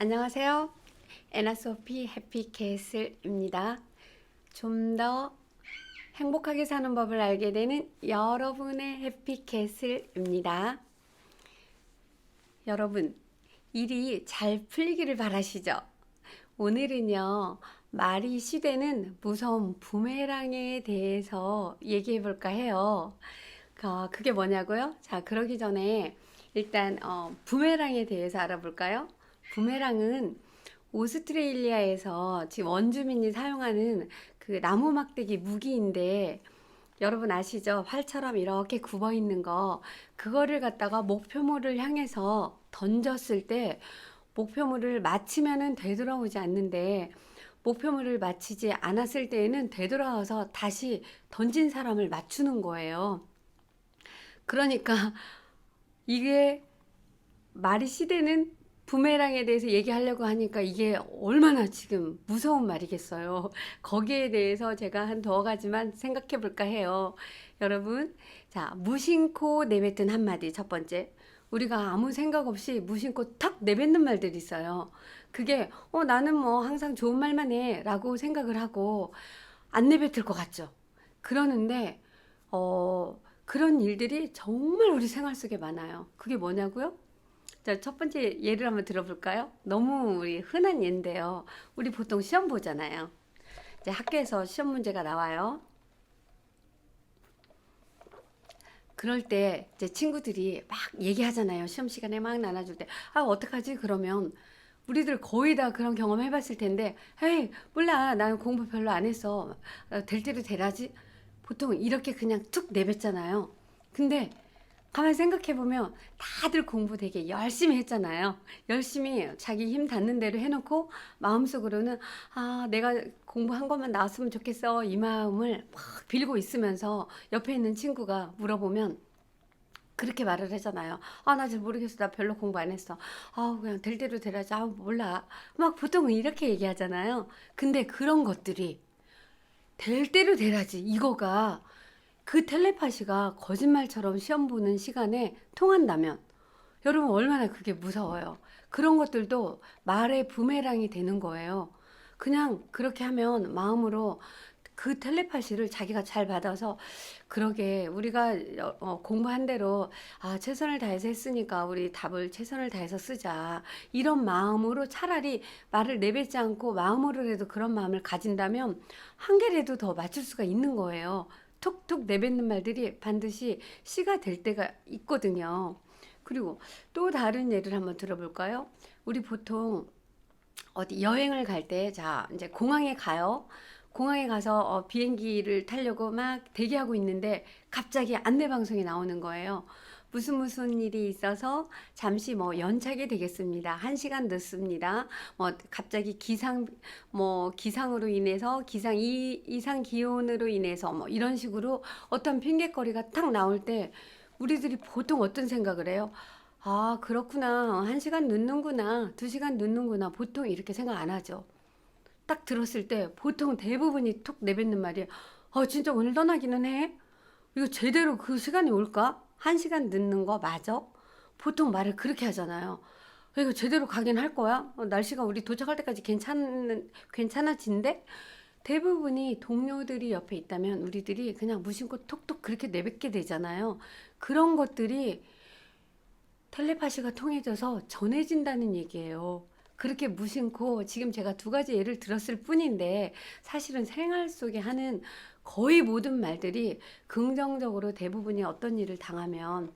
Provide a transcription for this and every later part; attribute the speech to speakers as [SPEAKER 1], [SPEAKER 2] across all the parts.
[SPEAKER 1] 안녕하세요. 에나소피 해피캐슬입니다. 좀 더 행복하게 사는 법을 알게 되는 여러분의 해피캐슬입니다. 여러분, 일이 잘 풀리기를 바라시죠? 오늘은요, 말이 시되는 무서운 부메랑에 대해서 얘기해 볼까 해요. 그게 뭐냐고요? 자, 그러기 전에 일단 부메랑에 대해서 알아볼까요? 부메랑은 오스트레일리아에서 지금 원주민이 사용하는 그 나무 막대기 무기인데 여러분 아시죠? 활처럼 이렇게 굽어 있는 거 그거를 갖다가 목표물을 향해서 던졌을 때 목표물을 맞히면은 되돌아오지 않는데 목표물을 맞히지 않았을 때에는 되돌아와서 다시 던진 사람을 맞추는 거예요. 그러니까 이게 말이 시대는 부메랑에 대해서 얘기하려고 하니까 이게 얼마나 지금 무서운 말이겠어요. 거기에 대해서 제가 한 두 가지만 생각해 볼까 해요. 여러분, 자, 무심코 내뱉은 한마디 첫 번째. 우리가 아무 생각 없이 무심코 탁 내뱉는 말들이 있어요. 그게 나는 뭐 항상 좋은 말만 해라고 생각을 하고 안 내뱉을 것 같죠. 그러는데 그런 일들이 정말 우리 생활 속에 많아요. 그게 뭐냐고요? 자, 첫 번째 예를 한번 들어볼까요? 너무 우리 흔한 예인데요. 우리 보통 시험 보잖아요. 이제 학교에서 시험 문제가 나와요. 그럴 때 이제 친구들이 막 얘기하잖아요. 시험 시간에 막 나눠줄 때. 아, 어떡하지? 그러면 우리들 거의 다 그런 경험 해봤을 텐데, 에이, 몰라. 나는 공부 별로 안 했어. 될 대로 되라지. 보통 이렇게 그냥 툭 내뱉잖아요. 근데 가만히 생각해보면 다들 공부 되게 열심히 했잖아요. 열심히 자기 힘 닿는 대로 해놓고 마음속으로는 아, 내가 공부한 것만 나왔으면 좋겠어. 이 마음을 막 빌고 있으면서 옆에 있는 친구가 물어보면 그렇게 말을 하잖아요. 아, 나 잘 모르겠어. 나 별로 공부 안 했어. 아, 그냥 될 대로 되라지. 아, 몰라. 막 보통은 이렇게 얘기하잖아요. 근데 그런 것들이 될 대로 되라지. 이거가 그 텔레파시가 거짓말처럼 시험 보는 시간에 통한다면 여러분 얼마나 그게 무서워요. 그런 것들도 말의 부메랑이 되는 거예요. 그냥 그렇게 하면 마음으로 그 텔레파시를 자기가 잘 받아서 그러게 우리가 공부한 대로 아 최선을 다해서 했으니까 우리 답을 최선을 다해서 쓰자 이런 마음으로 차라리 말을 내뱉지 않고 마음으로라도 그런 마음을 가진다면 한 개라도 더 맞출 수가 있는 거예요. 톡톡 내뱉는 말들이 반드시 시가 될 때가 있거든요. 그리고 또 다른 예를 한번 들어볼까요? 우리 보통 어디 여행을 갈 때, 자, 이제 공항에 가요. 공항에 가서 비행기를 타려고 막 대기하고 있는데 갑자기 안내방송이 나오는 거예요. 무슨 일이 있어서 잠시 뭐 연착이 되겠습니다. 1시간 늦습니다. 뭐 갑자기 기상으로 인해서 이상 기온으로 인해서 뭐 이런 식으로 어떤 핑계거리가 탁 나올 때 우리들이 보통 어떤 생각을 해요? 아, 그렇구나. 1시간 늦는구나. 2시간 늦는구나. 보통 이렇게 생각 안 하죠. 딱 들었을 때 보통 대부분이 톡 내뱉는 말이 진짜 오늘 떠나기는 해? 이거 제대로 그 시간이 올까? 1시간 늦는 거 맞아? 보통 말을 그렇게 하잖아요. 이거 제대로 가긴 할 거야? 날씨가 우리 도착할 때까지 괜찮아진대? 대부분이 동료들이 옆에 있다면 우리들이 그냥 무심코 톡톡 그렇게 내뱉게 되잖아요. 그런 것들이 텔레파시가 통해져서 전해진다는 얘기예요. 그렇게 무심코 지금 제가 두 가지 예를 들었을 뿐인데 사실은 생활 속에 하는 거의 모든 말들이 긍정적으로 대부분이 어떤 일을 당하면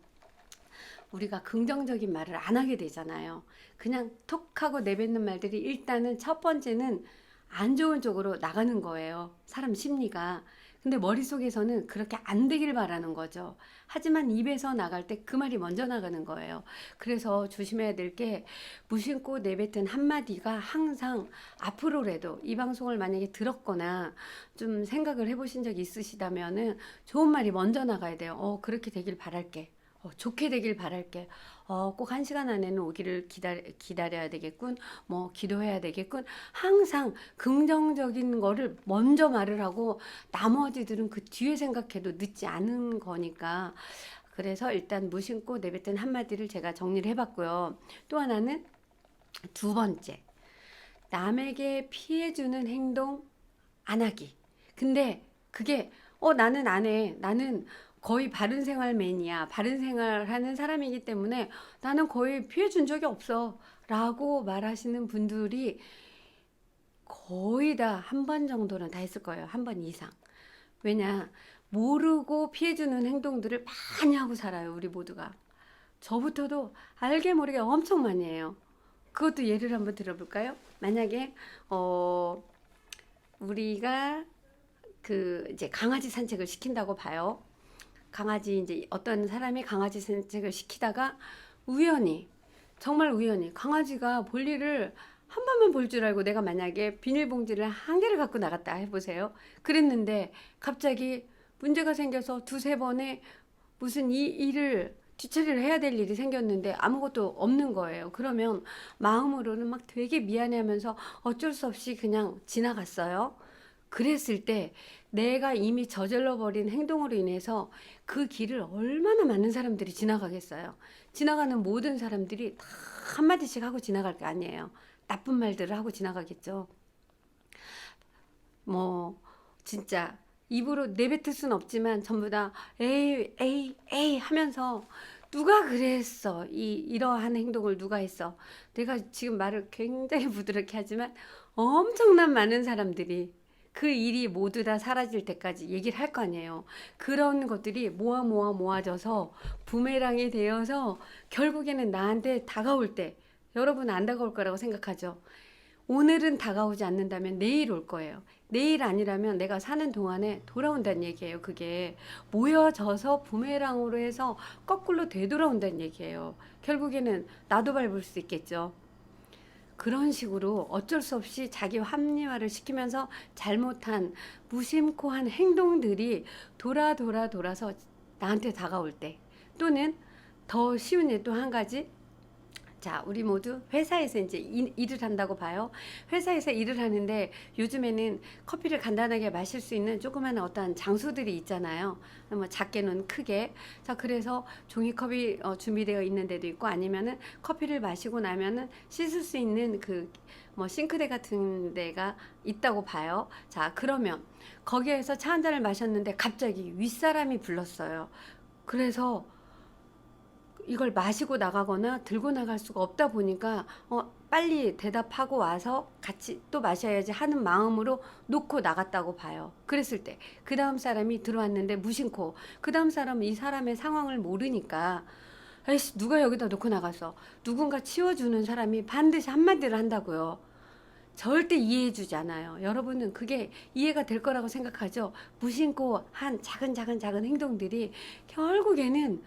[SPEAKER 1] 우리가 긍정적인 말을 안 하게 되잖아요. 그냥 톡 하고 내뱉는 말들이 일단은 첫 번째는 안 좋은 쪽으로 나가는 거예요. 사람 심리가. 근데 머릿속에서는 그렇게 안 되길 바라는 거죠. 하지만 입에서 나갈 때 그 말이 먼저 나가는 거예요. 그래서 조심해야 될 게 무심코 내뱉은 한마디가 항상 앞으로라도 이 방송을 만약에 들었거나 좀 생각을 해보신 적이 있으시다면은 좋은 말이 먼저 나가야 돼요. 그렇게 되길 바랄게. 좋게 되길 바랄게. 꼭 1시간 안에는 오기를 기다려야 되겠군. 뭐, 기도해야 되겠군. 항상 긍정적인 거를 먼저 말을 하고 나머지들은 그 뒤에 생각해도 늦지 않은 거니까. 그래서 일단 무심코 내뱉은 한마디를 제가 정리를 해봤고요. 또 하나는 두 번째, 남에게 피해주는 행동 안 하기. 근데 그게 나는 안 해. 나는 거의 바른생활맨이야. 바른생활 하는 사람이기 때문에 나는 거의 피해준 적이 없어. 라고 말하시는 분들이 거의 다 한 번 정도는 다 했을 거예요. 한 번 이상. 왜냐, 모르고 피해주는 행동들을 많이 하고 살아요. 우리 모두가. 저부터도 알게 모르게 엄청 많이 해요. 그것도 예를 한번 들어볼까요? 만약에 우리가 그 이제 강아지 산책을 시킨다고 봐요. 강아지 이제 어떤 사람이 강아지 산책을 시키다가 우연히 정말 우연히 강아지가 볼 일을 한 번만 볼 줄 알고 내가 만약에 비닐봉지를 한 개를 갖고 나갔다 해보세요. 그랬는데 갑자기 문제가 생겨서 두세 번에 무슨 이 일을 뒤처리를 해야 될 일이 생겼는데 아무것도 없는 거예요. 그러면 마음으로는 막 되게 미안해하면서 어쩔 수 없이 그냥 지나갔어요. 그랬을 때 내가 이미 저질러 버린 행동으로 인해서 그 길을 얼마나 많은 사람들이 지나가겠어요. 지나가는 모든 사람들이 다 한마디씩 하고 지나갈 거 아니에요. 나쁜 말들을 하고 지나가겠죠. 뭐 진짜 입으로 내뱉을 순 없지만 전부 다 에이 에이 에이 하면서 누가 그랬어, 이러한 행동을 누가 했어. 내가 지금 말을 굉장히 부드럽게 하지만 엄청난 많은 사람들이 그 일이 모두 다 사라질 때까지 얘기를 할 거 아니에요. 그런 것들이 모아져서 부메랑이 되어서 결국에는 나한테 다가올 때, 여러분 안 다가올 거라고 생각하죠. 오늘은 다가오지 않는다면 내일 올 거예요. 내일 아니라면 내가 사는 동안에 돌아온다는 얘기예요. 그게 모여져서 부메랑으로 해서 거꾸로 되돌아온다는 얘기예요. 결국에는 나도 밟을 수 있겠죠. 그런 식으로 어쩔 수 없이 자기 합리화를 시키면서 잘못한 무심코 한 행동들이 돌아서 나한테 다가올 때, 또는 더 쉬운 예 또 한 가지, 자, 우리 모두 회사에서 이제 일을 한다고 봐요. 회사에서 일을 하는데 요즘에는 커피를 간단하게 마실 수 있는 조그마한 어떠한 장소들이 있잖아요. 뭐 작게는 크게. 자, 그래서 종이컵이 준비되어 있는 데도 있고, 아니면은 커피를 마시고 나면은 씻을 수 있는 그 뭐 싱크대 같은 데가 있다고 봐요. 자, 그러면 거기에서 차 한 잔을 마셨는데 갑자기 윗사람이 불렀어요. 그래서 이걸 마시고 나가거나 들고 나갈 수가 없다 보니까 빨리 대답하고 와서 같이 또 마셔야지 하는 마음으로 놓고 나갔다고 봐요. 그랬을 때 그 다음 사람이 들어왔는데 무심코, 그 다음 사람은 이 사람의 상황을 모르니까 에이씨, 누가 여기다 놓고 나갔어, 누군가 치워주는 사람이 반드시 한마디를 한다고요. 절대 이해해주지 않아요. 여러분은 그게 이해가 될 거라고 생각하죠. 무심코 한 작은 행동들이 결국에는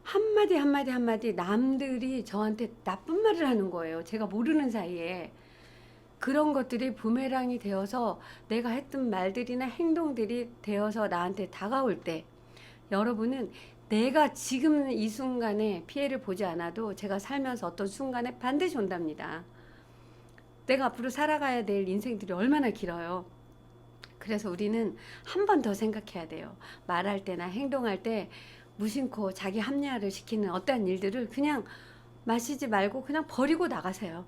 [SPEAKER 1] 한마디 남들이 저한테 나쁜 말을 하는 거예요. 제가 모르는 사이에. 그런 것들이 부메랑이 되어서 내가 했던 말들이나 행동들이 되어서 나한테 다가올 때, 여러분은 내가 지금 이 순간에 피해를 보지 않아도 제가 살면서 어떤 순간에 반드시 온답니다. 내가 앞으로 살아가야 될 인생들이 얼마나 길어요. 그래서 우리는 한 번 더 생각해야 돼요. 말할 때나 행동할 때 무심코 자기 합리화를 시키는 어떠한 일들을 그냥 마시지 말고 그냥 버리고 나가세요.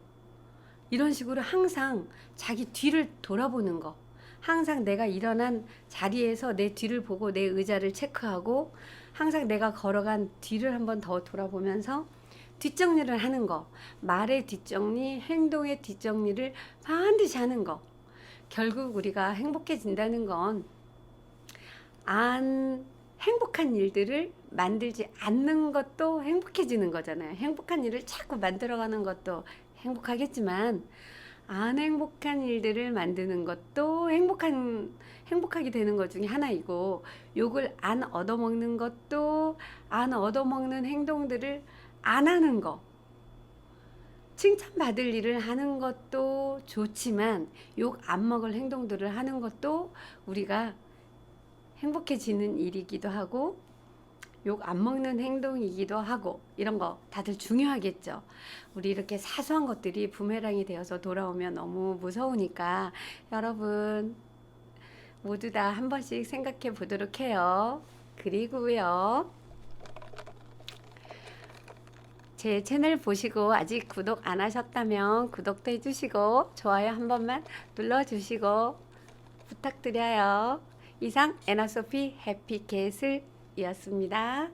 [SPEAKER 1] 이런 식으로 항상 자기 뒤를 돌아보는 거. 항상 내가 일어난 자리에서 내 뒤를 보고 내 의자를 체크하고, 항상 내가 걸어간 뒤를 한번 더 돌아보면서 뒷정리를 하는 거. 말의 뒷정리, 행동의 뒷정리를 반드시 하는 거. 결국 우리가 행복해진다는 건 안 행복한 일들을 만들지 않는 것도 행복해지는 거잖아요. 행복한 일을 자꾸 만들어가는 것도 행복하겠지만, 안 행복한 일들을 만드는 것도 행복하게 되는 것 중에 하나이고, 욕을 안 얻어먹는 것도, 안 얻어먹는 행동들을 안 하는 거, 칭찬받을 일을 하는 것도 좋지만 욕 안 먹을 행동들을 하는 것도 우리가 행복해지는 일이기도 하고 욕 안 먹는 행동이기도 하고, 이런 거 다들 중요하겠죠. 우리 이렇게 사소한 것들이 부메랑이 되어서 돌아오면 너무 무서우니까 여러분 모두 다 한 번씩 생각해 보도록 해요. 그리고요, 제 채널 보시고 아직 구독 안 하셨다면 구독도 해주시고 좋아요 한 번만 눌러주시고 부탁드려요. 이상 애나소피 해피캣을이었습니다.